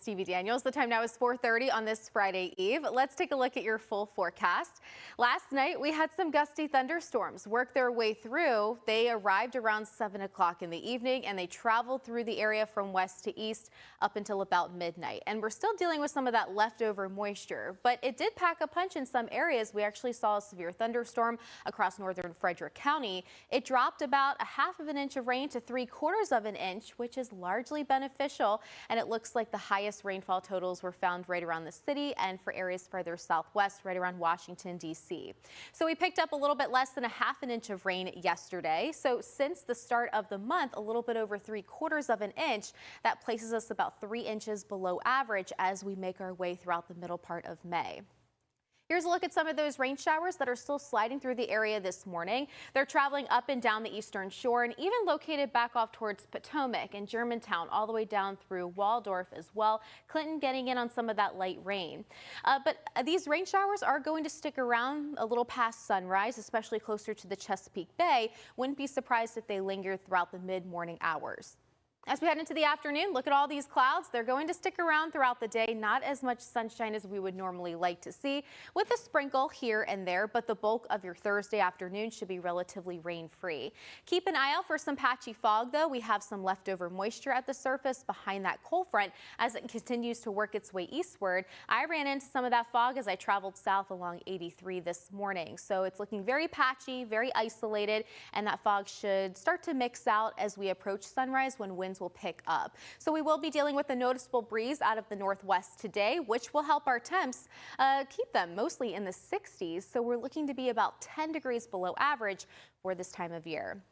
Stevie Daniels. The time now is 4:30 on this Friday Eve. Let's take a look at your full forecast. Last night, we had some gusty thunderstorms work their way through. They arrived around 7 o'clock in the evening, and they traveled through the area from west to east up until about midnight. And we're still dealing with some of that leftover moisture, but it did pack a punch in some areas. We actually saw a severe thunderstorm across northern Frederick County. It dropped about a half of an inch of rain to 3/4 of an inch, which is largely beneficial. And it looks like the highest rainfall totals were found right around the city and for areas further southwest, right around Washington, D.C. So we picked up a little bit less than a half an inch of rain yesterday. So since the start of the month, a little bit over 3/4 of an inch. That places us about 3 inches below average as we make our way throughout the middle part of May. Here's a look at some of those rain showers that are still sliding through the area this morning. They're traveling up and down the eastern shore and even located back off towards Potomac and Germantown, all the way down through Waldorf as well. Clinton getting in on some of that light rain. But these rain showers are going to stick around a little past sunrise, especially closer to the Chesapeake Bay. Wouldn't be surprised if they linger throughout the mid-morning hours. As we head into the afternoon, look at all these clouds. They're going to stick around throughout the day. Not as much sunshine as we would normally like to see, with a sprinkle here and there, but the bulk of your Thursday afternoon should be relatively rain-free. Keep an eye out for some patchy fog, though. We have some leftover moisture at the surface behind that cold front as it continues to work its way eastward. I ran into some of that fog as I traveled south along 83 this morning. So it's looking very patchy, very isolated, and that fog should start to mix out as we approach sunrise when winds will pick up. So we will be dealing with a noticeable breeze out of the northwest today, which will help our temps keep them mostly in the 60s. So we're looking to be about 10 degrees below average for this time of year.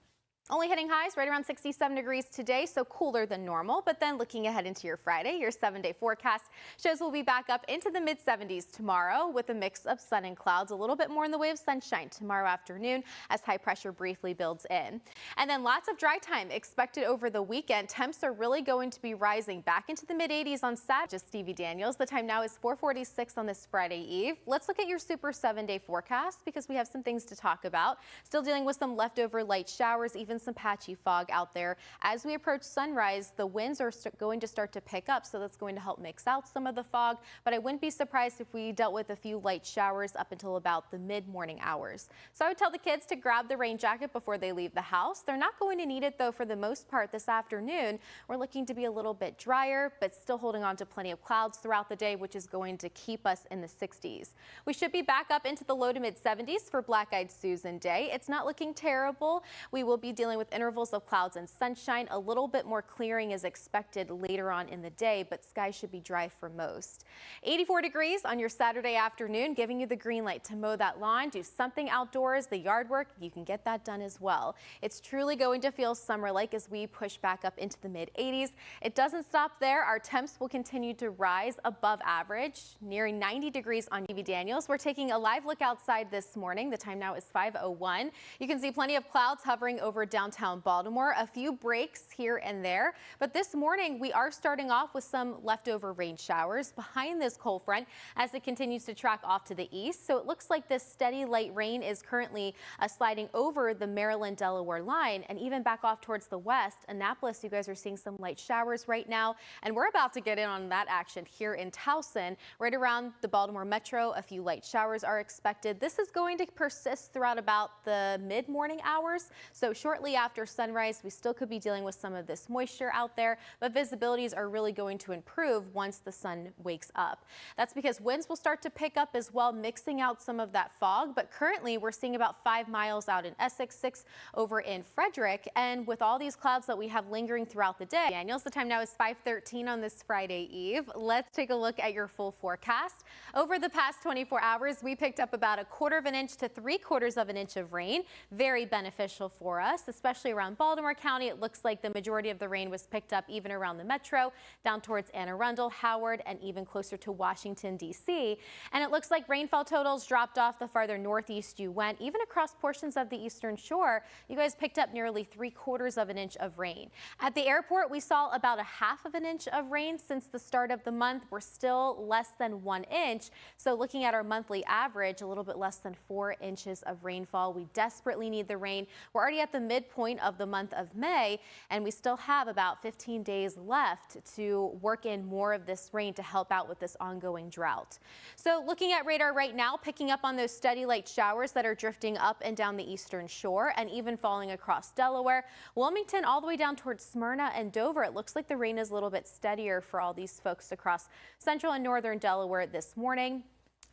Only hitting highs right around 67 degrees today, so cooler than normal. But then looking ahead into your Friday, your 7-day forecast shows we'll be back up into the mid-70s tomorrow with a mix of sun and clouds, a little bit more in the way of sunshine tomorrow afternoon as high pressure briefly builds in. And then lots of dry time expected over the weekend. Temps are really going to be rising back into the mid-80s on Saturday. Just Stevie Daniels. The time now is 4:46 on this Friday Eve. Let's look at your super 7-day forecast because we have some things to talk about. Still dealing with some leftover light showers, even some patchy fog out there. As we approach sunrise, the winds are going to start to pick up, so that's going to help mix out some of the fog, but I wouldn't be surprised if we dealt with a few light showers up until about the mid-morning hours. So I would tell the kids to grab the rain jacket before they leave the house. They're not going to need it, though, for the most part this afternoon. We're looking to be a little bit drier, but still holding on to plenty of clouds throughout the day, which is going to keep us in the 60s. We should be back up into the low to mid-70s for Black-Eyed Susan Day. It's not looking terrible. We will be dealing with intervals of clouds and sunshine. A little bit more clearing is expected later on in the day, but skies should be dry for most. 84 degrees on your Saturday afternoon, giving you the green light to mow that lawn, do something outdoors, the yard work. You can get that done as well. It's truly going to feel summer-like as we push back up into the mid-80s. It doesn't stop there. Our temps will continue to rise above average, nearing 90 degrees on Stevie Daniels. We're taking a live look outside this morning. The time now is 5:01. You can see plenty of clouds hovering over downtown Baltimore, a few breaks here and there, but this morning we are starting off with some leftover rain showers behind this cold front as it continues to track off to the east. So it looks like this steady light rain is currently sliding over the Maryland-Delaware line and even back off towards the west. Annapolis, you guys are seeing some light showers right now, and we're about to get in on that action here in Towson. Right around the Baltimore Metro, a few light showers are expected. This is going to persist throughout about the mid-morning hours, so shortly after sunrise, we still could be dealing with some of this moisture out there, but visibilities are really going to improve once the sun wakes up. That's because winds will start to pick up as well, mixing out some of that fog, but currently we're seeing about 5 miles out in Essex, 6 over in Frederick, and with all these clouds that we have lingering throughout the day. Daniels, the time now is 5:13 on this Friday Eve. Let's take a look at your full forecast. Over the past 24 hours, we picked up about 1/4 of an inch to 3/4 of an inch of rain. Very beneficial for us, especially around Baltimore County. It looks like the majority of the rain was picked up even around the metro, down towards Anne Arundel, Howard, and even closer to Washington, D.C. And it looks like rainfall totals dropped off the farther northeast you went, even across portions of the eastern shore. You guys picked up nearly 3/4 of an inch of rain. At the airport, we saw about 1/2 of an inch of rain since the start of the month. We're still less than 1 inch. So looking at our monthly average, a little bit less than 4 inches of rainfall. We desperately need the rain. We're already at the mid midpoint of the month of May, and we still have about 15 days left to work in more of this rain to help out with this ongoing drought. So looking at radar right now, picking up on those steady light showers that are drifting up and down the eastern shore and even falling across Delaware, Wilmington, all the way down towards Smyrna and Dover. It looks like the rain is a little bit steadier for all these folks across central and northern Delaware this morning.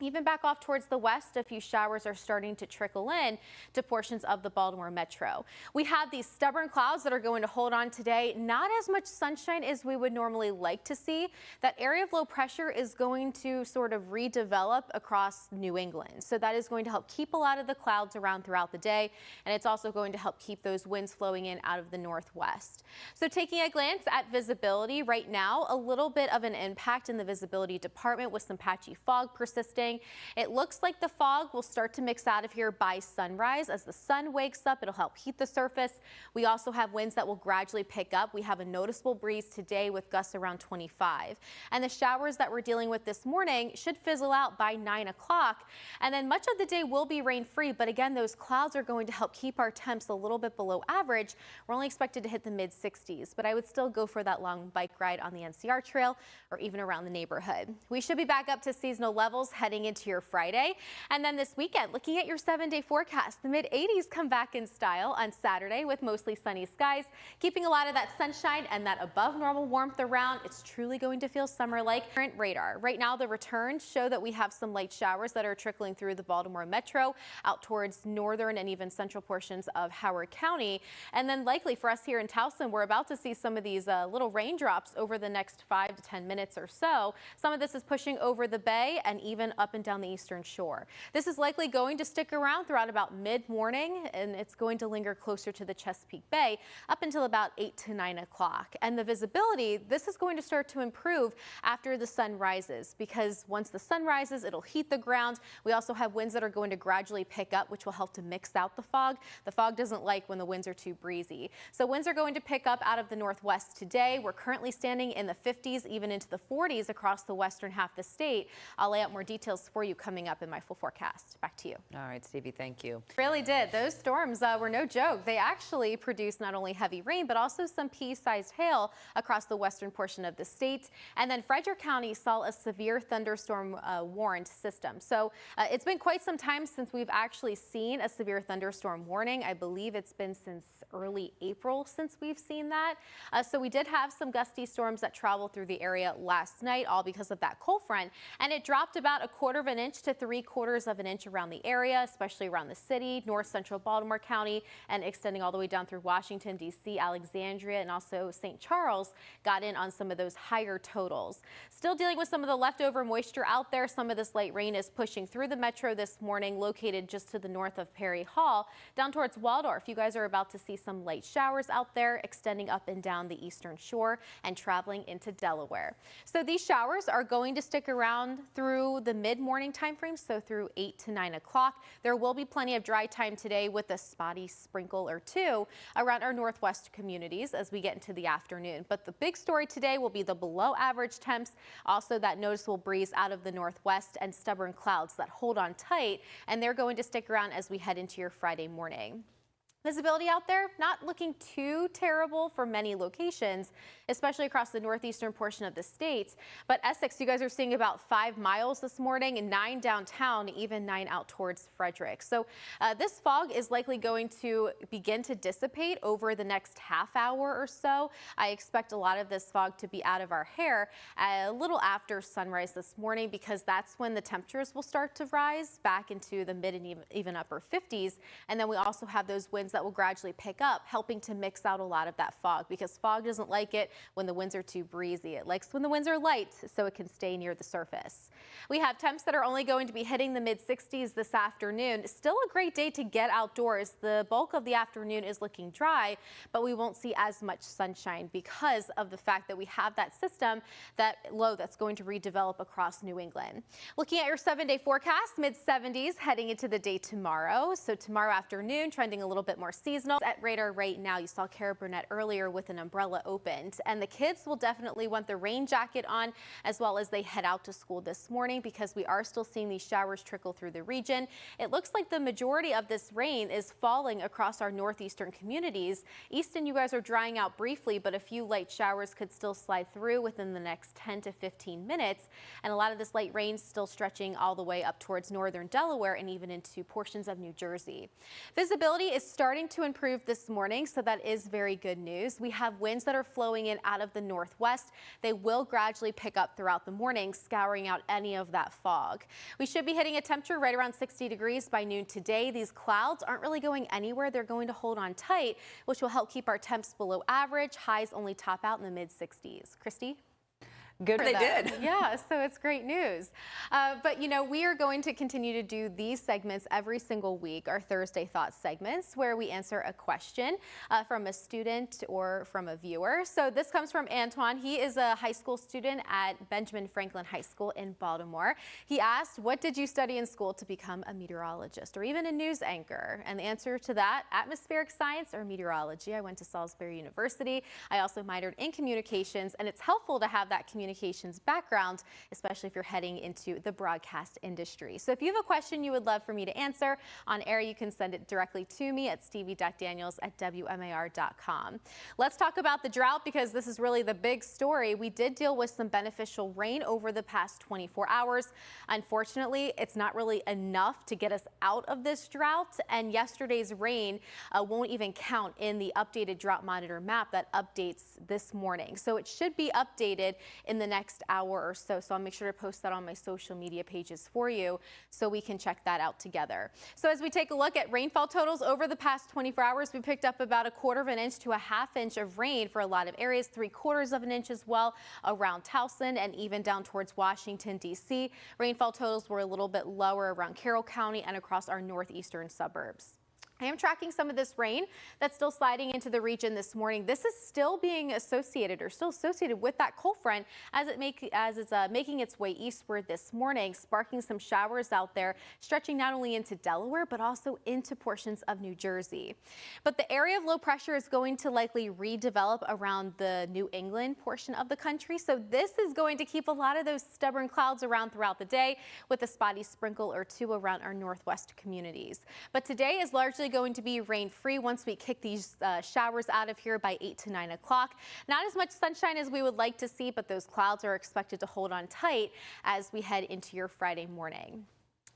Even back off towards the west, a few showers are starting to trickle in to portions of the Baltimore metro. We have these stubborn clouds that are going to hold on today. Not as much sunshine as we would normally like to see. That area of low pressure is going to sort of redevelop across New England. So that is going to help keep a lot of the clouds around throughout the day. And it's also going to help keep those winds flowing in out of the northwest. So taking a glance at visibility right now, a little bit of an impact in the visibility department with some patchy fog persisting. It looks like the fog will start to mix out of here by sunrise. As the sun wakes up, it'll help heat the surface. We also have winds that will gradually pick up. We have a noticeable breeze today with gusts around 25. And the showers that we're dealing with this morning should fizzle out by 9 o'clock. And then much of the day will be rain free. But again, those clouds are going to help keep our temps a little bit below average. We're only expected to hit the mid 60s, but I would still go for that long bike ride on the NCR trail or even around the neighborhood. We should be back up to seasonal levels heading into your Friday. And then this weekend, looking at your 7-day forecast, the mid 80s come back in style on Saturday with mostly sunny skies, keeping a lot of that sunshine and that above normal warmth around. It's truly going to feel summer-like. Current radar. Right now, the returns show that we have some light showers that are trickling through the Baltimore metro out towards northern and even central portions of Howard County. And then likely for us here in Towson, we're about to see some of these little raindrops over the next 5 to 10 minutes or so. Some of this is pushing over the bay and even up and down the eastern shore. This is likely going to stick around throughout about mid-morning, and it's going to linger closer to the Chesapeake Bay up until about 8 to 9 o'clock. And the visibility, this is going to start to improve after the sun rises, because once the sun rises, it'll heat the ground. We also have winds that are going to gradually pick up, which will help to mix out the fog. The fog doesn't like when the winds are too breezy. So winds are going to pick up out of the northwest today. We're currently standing in the 50s, even into the 40s across the western half of the state. I'll lay out more details for you coming up in my full forecast. Back to you. All right, Stevie, thank you. Really did. Those storms were no joke. They actually produced not only heavy rain, but also some pea-sized hail across the western portion of the state. And then Frederick County saw a severe thunderstorm warned system. So it's been quite some time since we've actually seen a severe thunderstorm warning. I believe it's been since early April since we've seen that. So we did have some gusty storms that traveled through the area last night, all because of that cold front. And it dropped about 1/4 of an inch to 3/4 of an inch around the area, especially around the city, north central Baltimore County, and extending all the way down through Washington, D.C., Alexandria, and also St. Charles got in on some of those higher totals. Still dealing with some of the leftover moisture out there. Some of this light rain is pushing through the metro this morning, located just to the north of Perry Hall, down towards Waldorf. You guys are about to see some light showers out there, extending up and down the eastern shore and traveling into Delaware. So these showers are going to stick around through the mid-morning time frame, so through 8 to 9 o'clock. There will be plenty of dry time today with a spotty sprinkle or two around our northwest communities as we get into the afternoon. But the big story today will be the below average temps, also that noticeable breeze out of the northwest and stubborn clouds that hold on tight, and they're going to stick around as we head into your Friday morning. Visibility out there, not looking too terrible for many locations, especially across the northeastern portion of the state. But Essex, you guys are seeing about 5 miles this morning and 9 downtown, even 9 out towards Frederick. So this fog is likely going to begin to dissipate over the next half hour or so. I expect a lot of this fog to be out of our hair a little after sunrise this morning, because that's when the temperatures will start to rise back into the mid and even upper 50s. And then we also have those winds that will gradually pick up, helping to mix out a lot of that fog, because fog doesn't like it when the winds are too breezy. It likes when the winds are light so it can stay near the surface. We have temps that are only going to be hitting the mid 60s this afternoon. Still a great day to get outdoors. The bulk of the afternoon is looking dry, but we won't see as much sunshine because of the fact that we have that system, that low that's going to redevelop across New England. Looking at your 7-day forecast, mid 70s heading into the day tomorrow. So tomorrow afternoon trending a little bit more more seasonal. At radar right now, you saw Cara Burnett earlier with an umbrella opened, and the kids will definitely want the rain jacket on as well as they head out to school this morning, because we are still seeing these showers trickle through the region. It looks like the majority of this rain is falling across our northeastern communities. Easton, you guys are drying out briefly, but a few light showers could still slide through within the next 10 to 15 minutes. And a lot of this light rain still stretching all the way up towards northern Delaware and even into portions of New Jersey. Visibility is starting to improve this morning, so that is very good news. We have winds that are flowing in out of the northwest. They will gradually pick up throughout the morning, scouring out any of that fog. We should be hitting a temperature right around 60 degrees by noon today. These clouds aren't really going anywhere. They're going to hold on tight, which will help keep our temps below average. Highs only top out in the mid 60s. Christy? Good they did. Yeah, so it's great news. But, you know, we are going to continue to do these segments every single week, our Thursday Thoughts segments, where we answer a question from a student or from a viewer. So this comes from Antoine. He is a high school student at Benjamin Franklin High School in Baltimore. He asked, what did you study in school to become a meteorologist or even a news anchor? And the answer to that, atmospheric science or meteorology. I went to Salisbury University. I also minored in communications, and it's helpful to have that communications background, especially if you're heading into the broadcast industry. So if you have a question you would love for me to answer on air, you can send it directly to me at stevie.daniels@wmar.com. Let's talk about the drought, because this is really the big story. We did deal with some beneficial rain over the past 24 hours. Unfortunately, it's not really enough to get us out of this drought, and yesterday's rain won't even count in the updated drought monitor map that updates this morning. So it should be updated in the next hour or so. So I'll make sure to post that on my social media pages for you so we can check that out together. So as we take a look at rainfall totals over the past 24 hours, we picked up about 1/4 inch to a 1/2 inch of rain for a lot of areas, 3/4 of an inch as well around Towson and even down towards Washington, D.C. Rainfall totals were a little bit lower around Carroll County and across our northeastern suburbs. I am tracking some of this rain that's still sliding into the region this morning. This is still being associated with that cold front as it's making its way eastward this morning, sparking some showers out there, stretching not only into Delaware, but also into portions of New Jersey. But the area of low pressure is going to likely redevelop around the New England portion of the country. So this is going to keep a lot of those stubborn clouds around throughout the day, with a spotty sprinkle or two around our northwest communities. But today is largely going to be rain-free once we kick these showers out of here by 8 to 9 o'clock. Not as much sunshine as we would like to see, but those clouds are expected to hold on tight as we head into your Friday morning.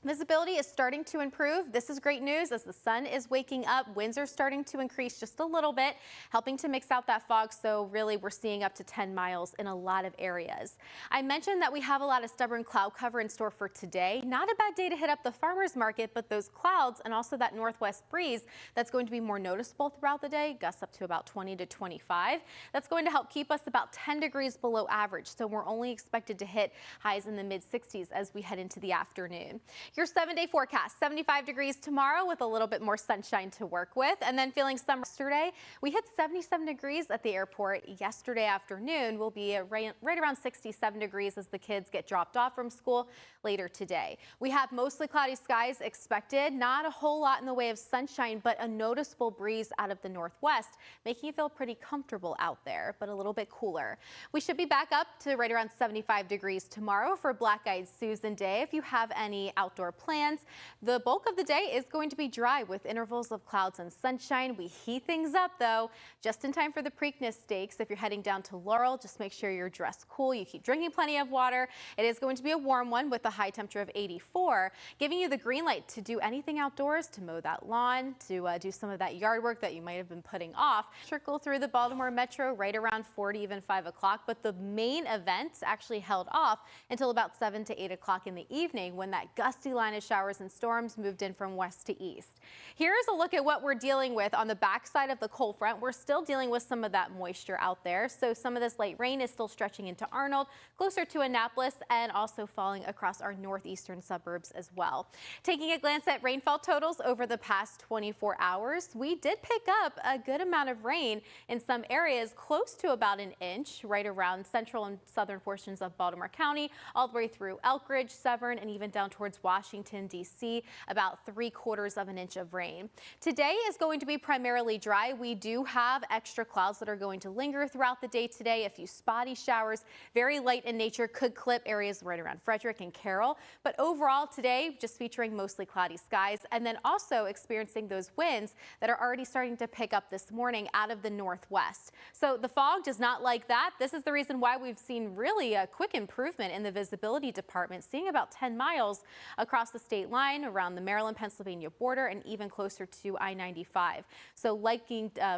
Visibility is starting to improve. This is great news as the sun is waking up. Winds are starting to increase just a little bit, helping to mix out that fog. So really we're seeing up to 10 miles in a lot of areas. I mentioned that we have a lot of stubborn cloud cover in store for today. Not a bad day to hit up the farmers market, but those clouds and also that northwest breeze that's going to be more noticeable throughout the day, gusts up to about 20 to 25. That's going to help keep us about 10 degrees below average. So we're only expected to hit highs in the mid 60s as we head into the afternoon. Your 7-day forecast, 75 degrees tomorrow with a little bit more sunshine to work with, and then feeling summer. Yesterday, we hit 77 degrees at the airport. Yesterday afternoon will be right around 67 degrees as the kids get dropped off from school later today. We have mostly cloudy skies expected, not a whole lot in the way of sunshine, but a noticeable breeze out of the northwest, making you feel pretty comfortable out there, but a little bit cooler. We should be back up to right around 75 degrees tomorrow for Black-Eyed Susan Day. If you have any outdoor plans, the bulk of the day is going to be dry with intervals of clouds and sunshine. We heat things up though, just in time for the Preakness Stakes. If you're heading down to Laurel, just make sure you're dressed cool. You keep drinking plenty of water. It is going to be a warm one with a high temperature of 84, giving you the green light to do anything outdoors, to mow that lawn, to do some of that yard work that you might have been putting off. Trickle through the Baltimore Metro right around 4 to even 5 o'clock, but the main event actually held off until about 7 to 8 o'clock in the evening when that gusty line of showers and storms moved in from west to east. Here's a look at what we're dealing with on the backside of the cold front. We're still dealing with some of that moisture out there. So some of this light rain is still stretching into Arnold, closer to Annapolis, and also falling across our northeastern suburbs as well. Taking a glance at rainfall totals over the past 24 hours, we did pick up a good amount of rain in some areas, close to about an inch, right around central and southern portions of Baltimore County, all the way through Elkridge, Severn, and even down towards Washington. Washington, D.C., about 3/4 of an inch of rain. Today is going to be primarily dry. We do have extra clouds that are going to linger throughout the day today. A few spotty showers, very light in nature, could clip areas right around Frederick and Carroll. But overall today, just featuring mostly cloudy skies, and then also experiencing those winds that are already starting to pick up this morning out of the northwest. So the fog does not like that. This is the reason why we've seen really a quick improvement in the visibility department, seeing about 10 miles across the state line around the Maryland-Pennsylvania border and even closer to I-95. So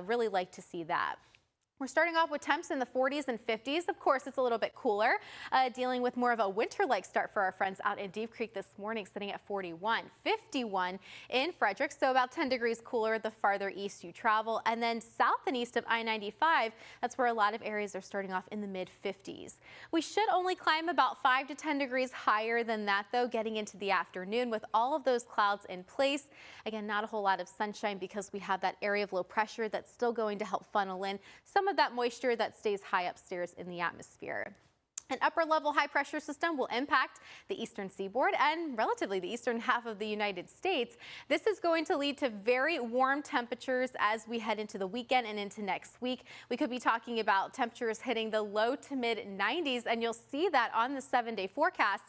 really like to see that. We're starting off with temps in the 40s and 50s. Of course, it's a little bit cooler, dealing with more of a winter-like start for our friends out in Deep Creek this morning, sitting at 41, 51 in Frederick, so about 10 degrees cooler the farther east you travel. And then south and east of I-95, that's where a lot of areas are starting off in the mid-50s. We should only climb about 5 to 10 degrees higher than that, though, getting into the afternoon with all of those clouds in place. Again, not a whole lot of sunshine because we have that area of low pressure that's still going to help funnel in some of that moisture that stays high upstairs in the atmosphere. An upper level high pressure system will impact the eastern seaboard and relatively the eastern half of the United States. This is going to lead to very warm temperatures as we head into the weekend and into next week. We could be talking about temperatures hitting the low to mid 90s, and you'll see that on the 7-day forecast.